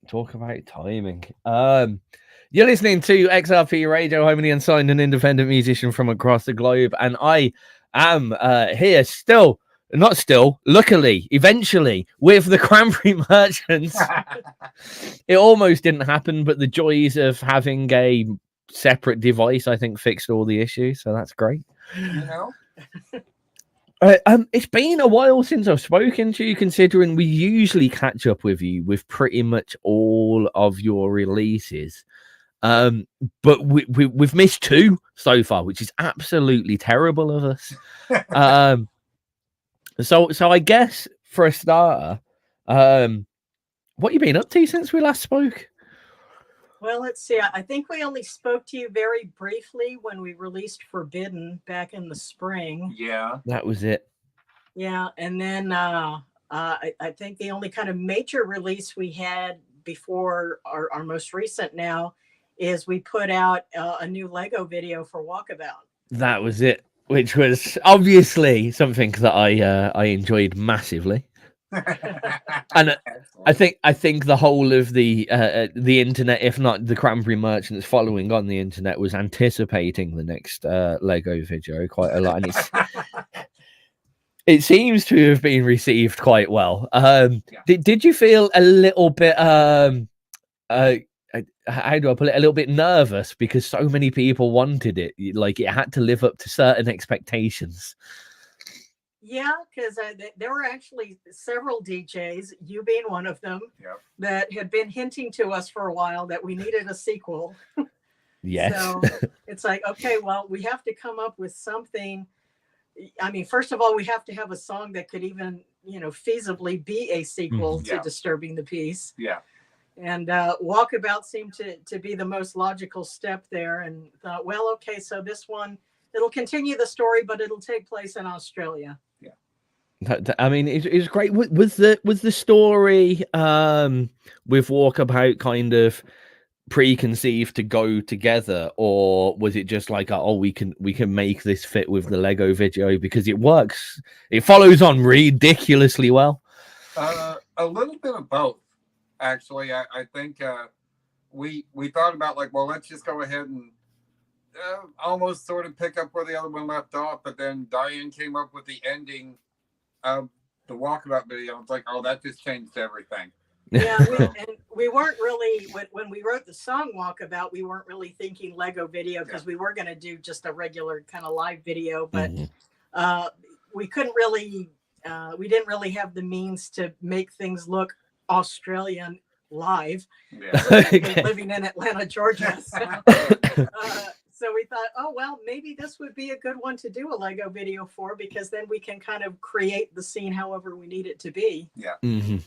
Talk about timing. You're listening to XRP Radio, home of the unsigned and independent musician from across the globe, and I am here still, not still, luckily, eventually, with the Cranberry Merchants. It almost didn't happen, but the joys of having a separate device, I think, fixed all the issues, so that's great. You know? It's been a while since I've spoken to you, considering we usually catch up with you with pretty much all of your releases. But we've missed 2 so far, which is absolutely terrible of us. So I guess for a starter, what you been up to since we last spoke? Well, let's see. I think we only spoke to you very briefly when we released Forbidden back in the spring. Yeah. That was it. Yeah. And then I think the only kind of major release we had before our most recent now is we put out a new Lego video for Walkabout. That was it, which was obviously something that I enjoyed massively. And I think the whole of the internet, if not the Cranberry Merchants following on the internet, was anticipating the next Lego video quite a lot, and it seems to have been received quite well. Did you feel a little bit how do I put it? A little bit nervous because so many people wanted it, like it had to live up to certain expectations? Yeah, because there were actually several DJs, you being one of them, that had been hinting to us for a while that we needed a sequel. Yes. So it's like, okay, well, we have to come up with something. I mean, first of all, we have to have a song that could even, feasibly be a sequel to Disturbing the Peace. Yeah. And Walkabout seemed to be the most logical step there, and thought, well, okay, so this one, it'll continue the story, but it'll take place in Australia. I mean, it's great. Was the story with Walkabout kind of preconceived to go together, or was it just like, oh, we can make this fit with the Lego video because it works? It follows on ridiculously well. A little bit of both, actually. I think we thought about like, well, let's just go ahead and almost sort of pick up where the other one left off, but then Diane came up with the ending of the Walkabout video. It's like, oh, that just changed everything. Yeah, we weren't really, when we wrote the song Walkabout, we weren't really thinking Lego video because we were going to do just a regular kind of live video, but we couldn't really, we didn't really have the means to make things look Australian live. Living in Atlanta, Georgia. So we thought, oh, well, maybe this would be a good one to do a Lego video for, because then we can kind of create the scene however we need it to be. Yeah. Mm-hmm.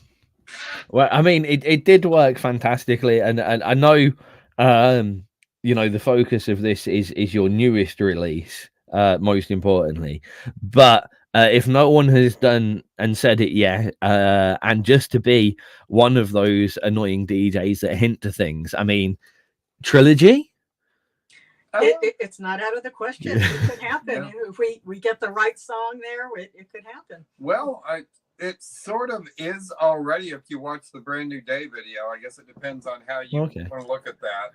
Well, I mean, it did work fantastically. And I know, the focus of this is your newest release, most importantly. But if no one has done and said it yet, and just to be one of those annoying DJs that hint to things, I mean, trilogy? It's not out of the question. It could happen. If we get the right song there, it could happen. Well, it sort of is already if you watch the Brand New Day video. I guess it depends on how you want to look at that.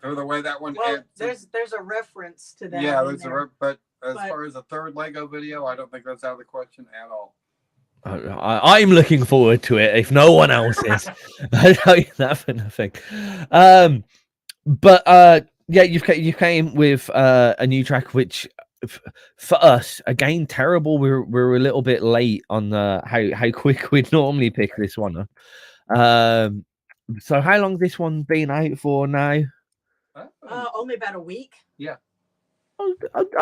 Or the way that one ends. There's a reference to that. Yeah, but as far as a third Lego video, I don't think that's out of the question at all. I'm looking forward to it if no one else is. I tell you that for nothing. But you came with a new track, which for us again terrible. We're a little bit late on how quick we'd normally pick this one up. So how long this one been out for now? Only about a week. Yeah. Oh,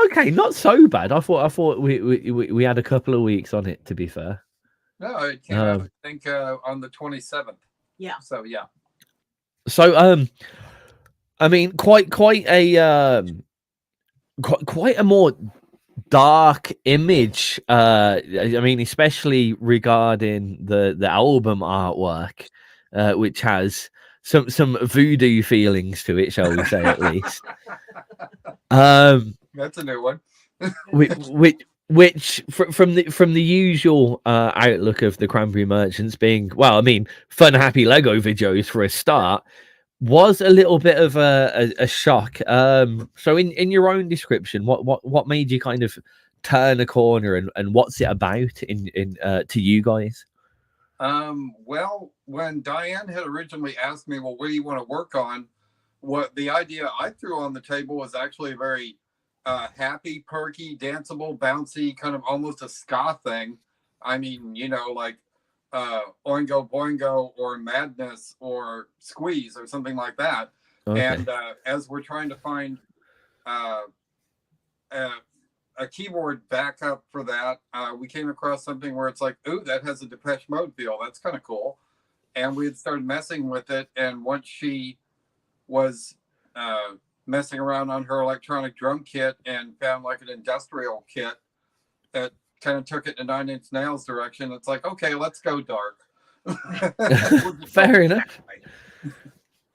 okay, not so bad. I thought we had a couple of weeks on it, to be fair. No, it came out, I think, on the 27th. Yeah. So yeah. So I mean, quite a more dark image. I mean, especially regarding the album artwork, which has some voodoo feelings to it, shall we say, at least. That's a new one. which from the usual outlook of the Cranberry Merchants being, well, I mean, fun, happy Lego videos for a start, was a little bit of a shock. So in your own description, what made you kind of turn a corner, and what's it about in to you guys? Well, when Diane had originally asked me, well, what do you want to work on? What the idea I threw on the table was actually a very happy, perky, danceable, bouncy, kind of almost a ska thing. I mean, like Oingo Boingo or Madness or Squeeze or something like that. Okay. And as we're trying to find uh, a keyboard backup for that, we came across something where it's like, ooh, that has a Depeche Mode feel. That's kind of cool. And we had started messing with it. And once she was messing around on her electronic drum kit and found like an industrial kit that kind of took it in 9 Inch Nails direction, it's like, okay, let's go dark. Fair enough.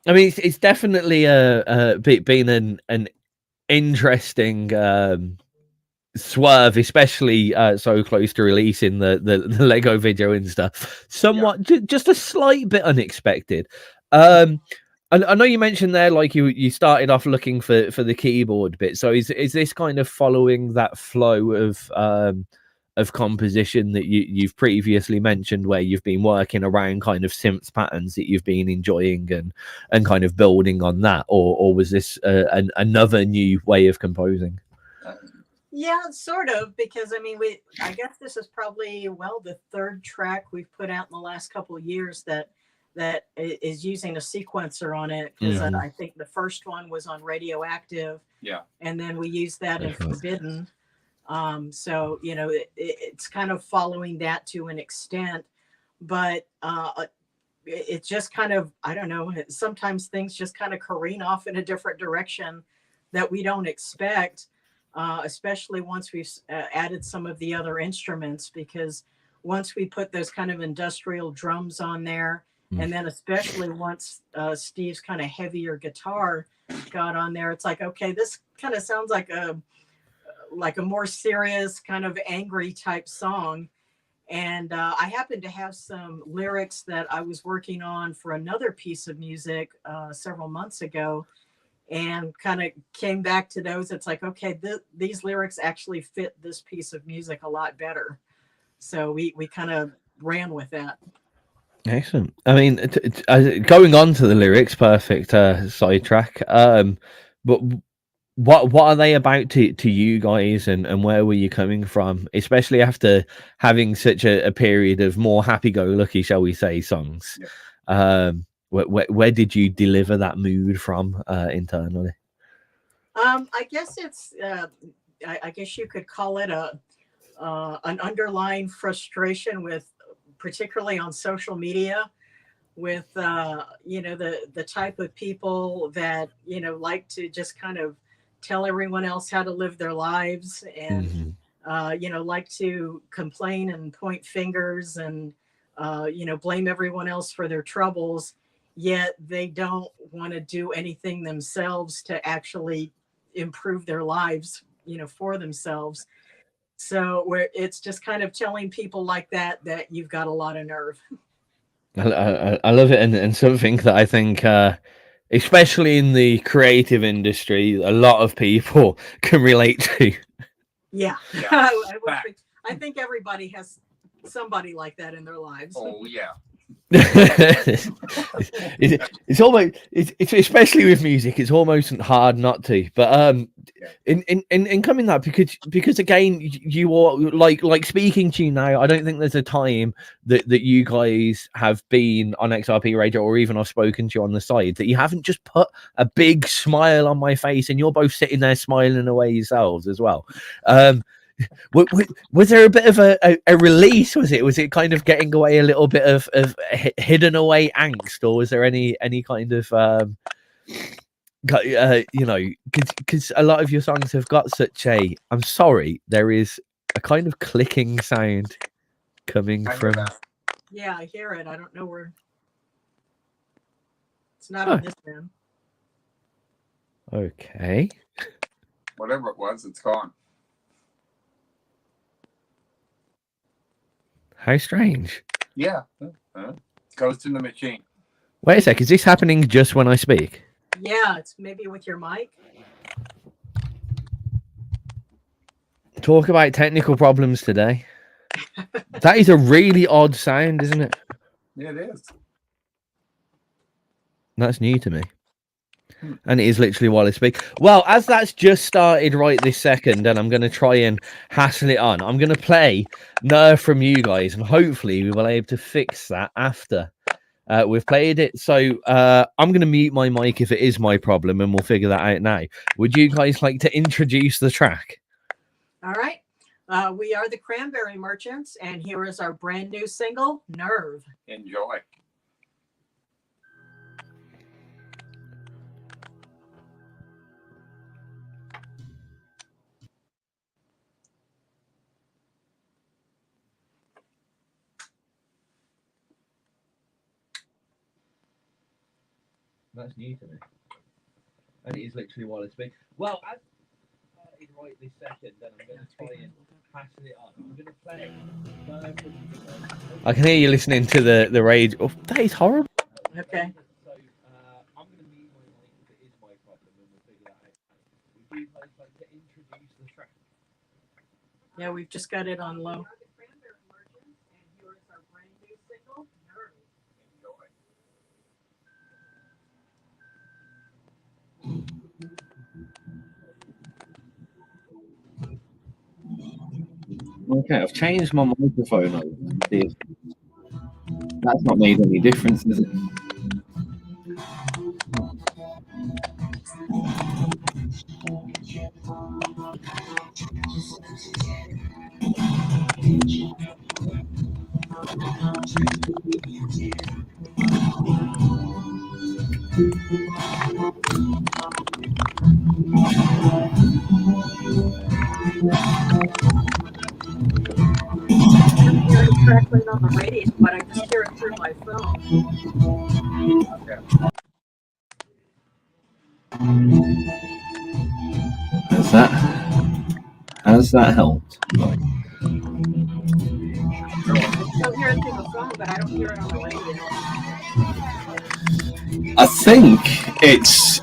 I mean, it's definitely been an interesting swerve, especially so close to releasing the Lego video and stuff. Somewhat, just a slight bit unexpected. I know you mentioned there, like you started off looking for the keyboard bit. So is this kind of following that flow of composition that you've previously mentioned, where you've been working around kind of synth patterns that you've been enjoying and kind of building on that, or was this another new way of composing? Yeah, sort of, because I mean, I guess this is probably, well, the third track we've put out in the last couple of years that is using a sequencer on it, because I think the first one was on Radioactive, and then we used that in Forbidden. So it's kind of following that to an extent, but it's just kind of, I don't know, sometimes things just kind of careen off in a different direction that we don't expect, especially once we've added some of the other instruments, because once we put those kind of industrial drums on there, and then especially once Steve's kind of heavier guitar got on there, it's like, okay, this kind of sounds like a more serious, kind of angry type song. And I happened to have some lyrics that I was working on for another piece of music several months ago, and kind of came back to those. It's like, okay, these lyrics actually fit this piece of music a lot better. So we kind of ran with that. Excellent. I mean, going on to the lyrics, perfect sidetrack. But what are they about to you guys, and where were you coming from, especially after having such a period of more happy-go-lucky, shall we say, songs? Where did you deliver that mood from internally? I guess it's I guess you could call it an underlying frustration with, particularly on social media, with the type of people that like to just kind of tell everyone else how to live their lives, and like to complain and point fingers and blame everyone else for their troubles, yet they don't want to do anything themselves to actually improve their lives for themselves. So where it's just kind of telling people like that you've got a lot of nerve. I love it, and something that I think, especially in the creative industry, a lot of people can relate to. Yeah. I think everybody has somebody like that in their lives. Oh yeah. It's almost, it's especially with music, it's almost hard not to. But in coming that, because again, you are like speaking to you now, I don't think there's a time that you guys have been on XRP radio, or even I've spoken to you on the side, that you haven't just put a big smile on my face, and you're both sitting there smiling away yourselves as well. Was there a bit of a release? Was it kind of getting away a little bit of hidden away angst, or was there any kind of because a lot of your songs have got such a, I'm sorry, there is a kind of clicking sound coming from. Yeah, I hear it. I don't know where. It's not on this end. Okay. Whatever it was, it's gone. How strange. Yeah. Goes in the machine. Wait a sec. Is this happening just when I speak? Yeah, it's maybe with your mic. Talk about technical problems today. That is a really odd sound, isn't it? It is. That's new to me. And it is literally while I speak. Well, as that's just started right this second, and I'm going to try and hassle it on, I'm going to play Nerve from you guys, and hopefully we will be able to fix that after we've played it. So I'm going to mute my mic if it is my problem, and we'll figure that out now. Would you guys like to introduce the track? All right. We are the Cranberry Merchants, and here is our brand new single, Nerve. Enjoy. That's new to me. And it is literally while I speak. Well, as started right this second, then I'm going to try and hassle it on. I'm going to play. I can hear you listening to the rage. Oh, that is horrible. Okay. So I'm going to mute my mic if it is my problem, and we'll figure that out. Would you guys like to introduce the track? Yeah, we've just got it on low. The Cranberry Merchants, and here is our brand new single, Nerve. Enjoy. Okay, I've changed my microphone over. That's not made any difference, is it? I'm hearing crackling on the radio, but I just hear it through my phone. Has that helped? I still hear it through the phone, but I don't hear it on the radio. I think it's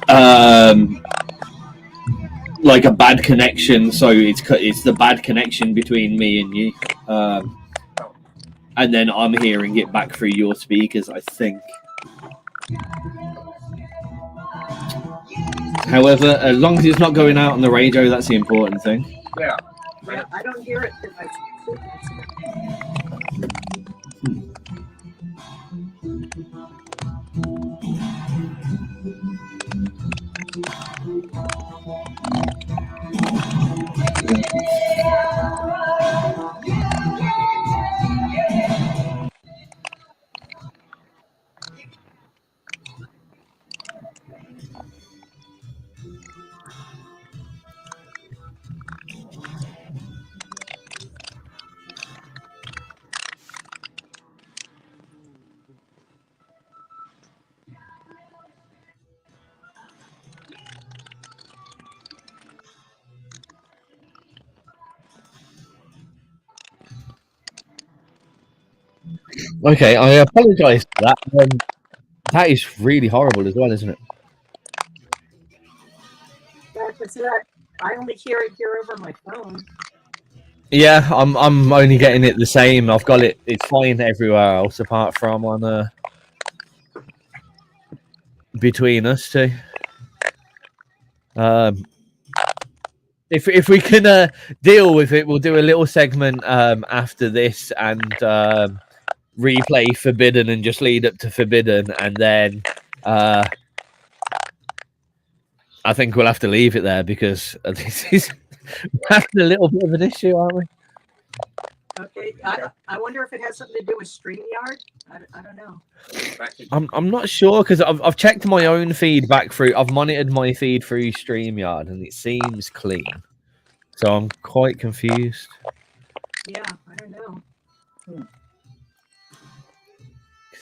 like a bad connection, so it's the bad connection between me and you, and then I'm hearing it back through your speakers, I think. However, as long as it's not going out on the radio, that's the important thing. Yeah. Yeah, I don't hear it through my Okay, I apologise for that. That is really horrible as well, isn't it? I only hear it here over my phone. Yeah, I'm only getting it the same. I've got it. It's fine everywhere else apart from on between us two. If we can deal with it, we'll do a little segment after this and replay Forbidden and just lead up to Forbidden, and then I think we'll have to leave it there because this is having a little bit of an issue, aren't we? Okay, I wonder if it has something to do with StreamYard. I don't know. I'm not sure because I've checked my own feedback through. I've monitored my feed through StreamYard and it seems clean. So I'm quite confused. Yeah, I don't know.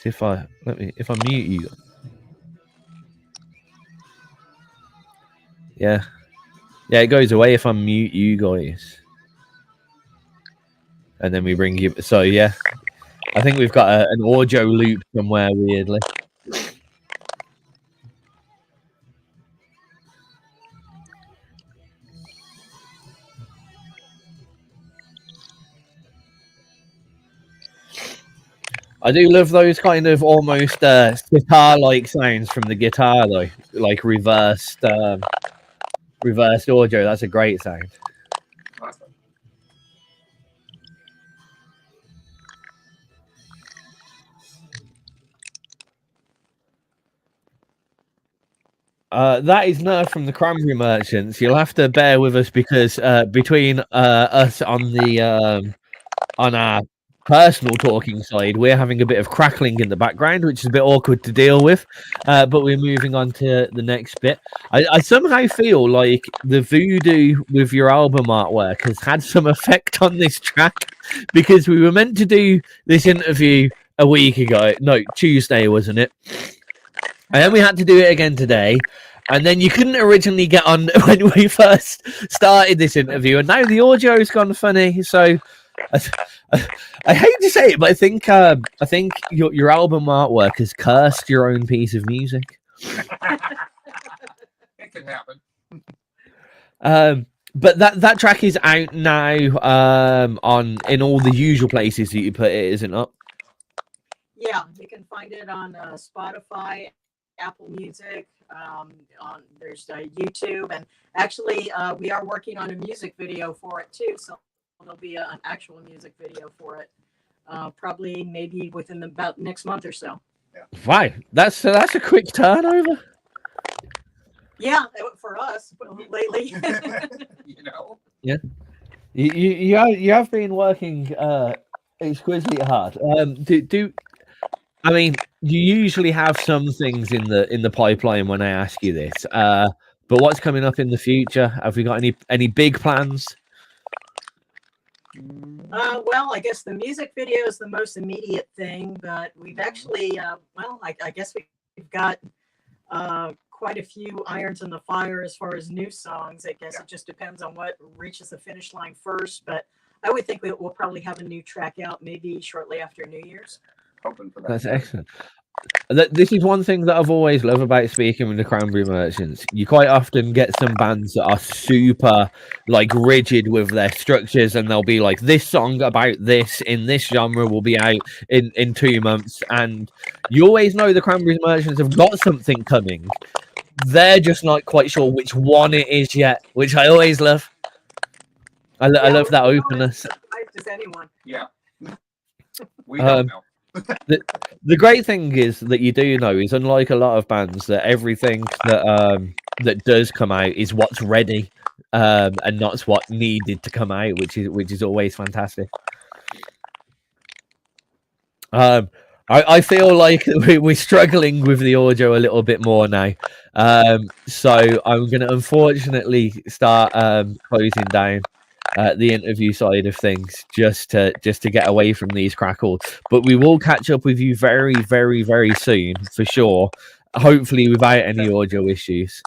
If I mute you, yeah, it goes away if I mute you guys, and then we bring you. So yeah, I think we've got an audio loop somewhere weirdly. I do love those kind of almost sitar-like sounds from the guitar, though, like reversed audio. That's a great sound. Awesome. That is Nerf from the Cranberry Merchants. You'll have to bear with us because between us on our personal talking side, we're having a bit of crackling in the background, which is a bit awkward to deal with. But we're moving on to the next bit. I somehow feel like the voodoo with your album artwork has had some effect on this track because we were meant to do this interview a week ago. No, Tuesday, wasn't it? And then we had to do it again today. And then you couldn't originally get on when we first started this interview. And now the audio's gone funny. So I hate to say it, but I think your album artwork has cursed your own piece of music. It can happen. But that track is out now in all the usual places that you put it, isn't it? Yeah, you can find it on Spotify, Apple Music. There's YouTube, and actually we are working on a music video for it too. So there'll be an actual music video for it, probably maybe within about next month or so. Yeah. Wow, that's a quick turnover. Yeah, for us lately. You know. Yeah, you have been working exquisitely hard. I mean, you usually have some things in the pipeline when I ask you this. But what's coming up in the future? Have we got any big plans? Well, I guess the music video is the most immediate thing, but we've actually, I guess we've got quite a few irons in the fire as far as new songs. I guess it just depends on what reaches the finish line first, but I would think we'll probably have a new track out maybe shortly after New Year's. Hoping for that. That's excellent. This is one thing that I've always loved about speaking with the Cranberry Merchants. You quite often get some bands that are super like rigid with their structures, and they'll be like, this song about this in this genre will be out in 2 months, and you always know the Cranberry Merchants have got something coming. They're just not quite sure which one it is yet, which I always love. I love that openness. Does anyone? Yeah. We don't know. The great thing is that you do know is, unlike a lot of bands, that everything that does come out is what's ready, and not what needed to come out, which is always fantastic. I feel like we're struggling with the audio a little bit more now, so I'm going to unfortunately start closing down the interview side of things just to get away from these crackles. But we will catch up with you very, very, very soon for sure. Hopefully without any audio issues.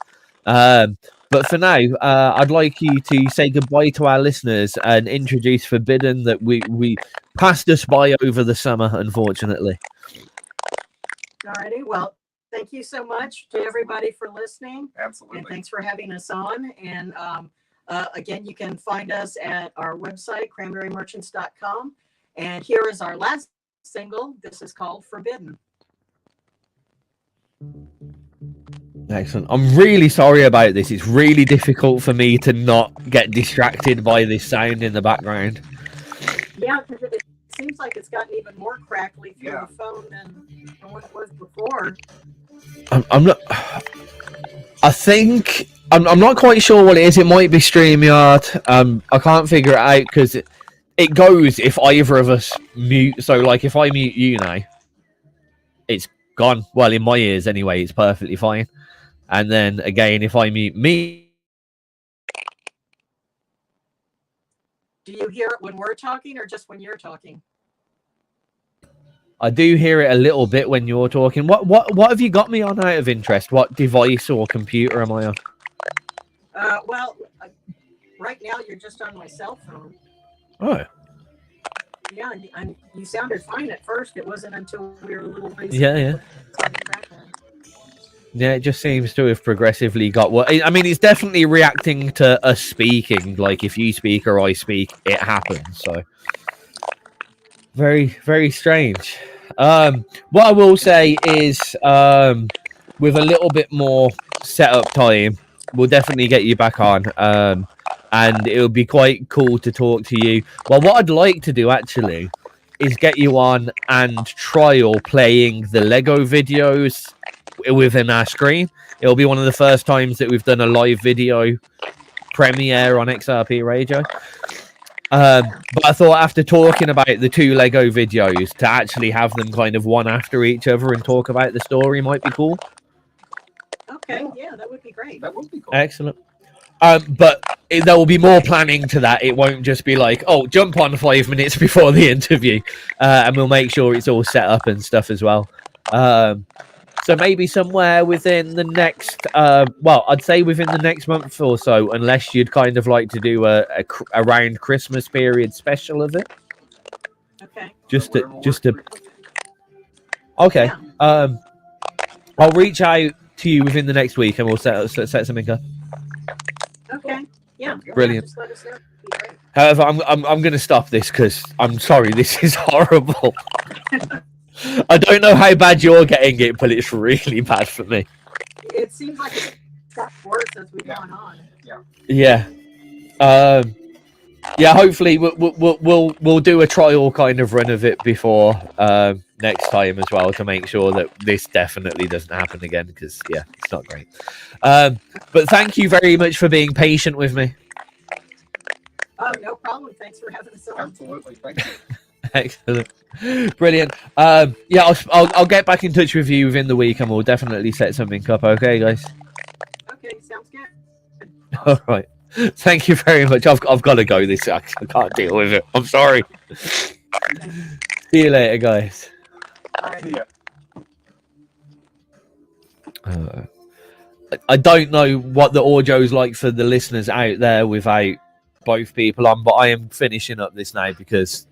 But for now, I'd like you to say goodbye to our listeners and introduce Forbidden that we passed us by over the summer, unfortunately. Alrighty, well, thank you so much to everybody for listening. Absolutely. And thanks for having us on. And again, you can find us at our website, cranberrymerchants.com. And here is our last single. This is called Forbidden. Excellent. I'm really sorry about this. It's really difficult for me to not get distracted by this sound in the background. Yeah, because it seems like it's gotten even more crackly through the phone than what it was before. I'm not. I think I'm not quite sure what it is. It might be StreamYard. I can't figure it out because it goes if either of us mute. So, like, if I mute you now, it's gone. Well, in my ears anyway, it's perfectly fine. And then again, if I mute me, do you hear it when we're talking or just when you're talking? I do hear it a little bit when you're talking. What have you got me on out of interest? What device or computer am I on? Well, right now you're just on my cell phone. Oh. Yeah, and you sounded fine at first. It wasn't until we were a little ways. Yeah. Yeah, it just seems to have progressively got what I mean. It's definitely reacting to us speaking. Like if you speak or I speak, it happens. So very, very strange. What I will say is, with a little bit more setup time, we'll definitely get you back on. And it would be quite cool to talk to you. Well, what I'd like to do actually is get you on and trial playing the Lego videos within our screen. It'll be one of the first times that we've done a live video premiere on XRP Radio. But I thought after talking about the two Lego videos, to actually have them kind of one after each other and talk about the story might be cool. Okay, yeah, that would be great. That would be cool. Excellent. But there will be more planning to that. It won't just be like, oh, jump on 5 minutes before the interview. And we'll make sure it's all set up and stuff as well. So maybe somewhere within the next, well, I'd say within the next month or so, unless you'd kind of like to do a around Christmas period special of it. Okay. Just to. Okay. Yeah. I'll reach out to you within the next week, and we'll set something up. Okay. Yeah. Brilliant. Just let us know. It'd be great. However, I'm going to stop this because I'm sorry, this is horrible. I don't know how bad you're getting it, but it's really bad for me. It seems like it's got worse as we've gone on. Yeah. Yeah. Hopefully, we'll do a trial kind of run of it before next time as well to make sure that this definitely doesn't happen again. Because yeah, it's not great. But thank you very much for being patient with me. Oh, no problem. Thanks for having us on. Absolutely. Thank you. Excellent. Brilliant. Yeah, I'll get back in touch with you within the week, and we'll definitely set something up. Okay, guys. Okay, sounds good. All right. Thank you very much. I've got to go. This I can't deal with it. I'm sorry. See you later, guys. All right. Yeah. I don't know what the audio's like for the listeners out there without both people on, but I am finishing up this now because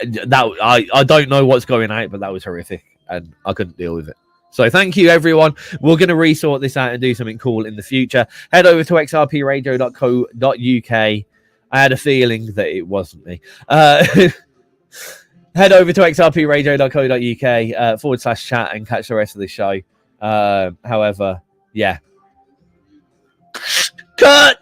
that I don't know what's going out, but that was horrific and I couldn't deal with it. So thank you, everyone. We're going to resort this out and do something cool in the future. Head over to xrpradio.co.uk. I had a feeling that it wasn't me. Head over to xrpradio.co.uk /chat and catch the rest of the show. However, yeah. Cut!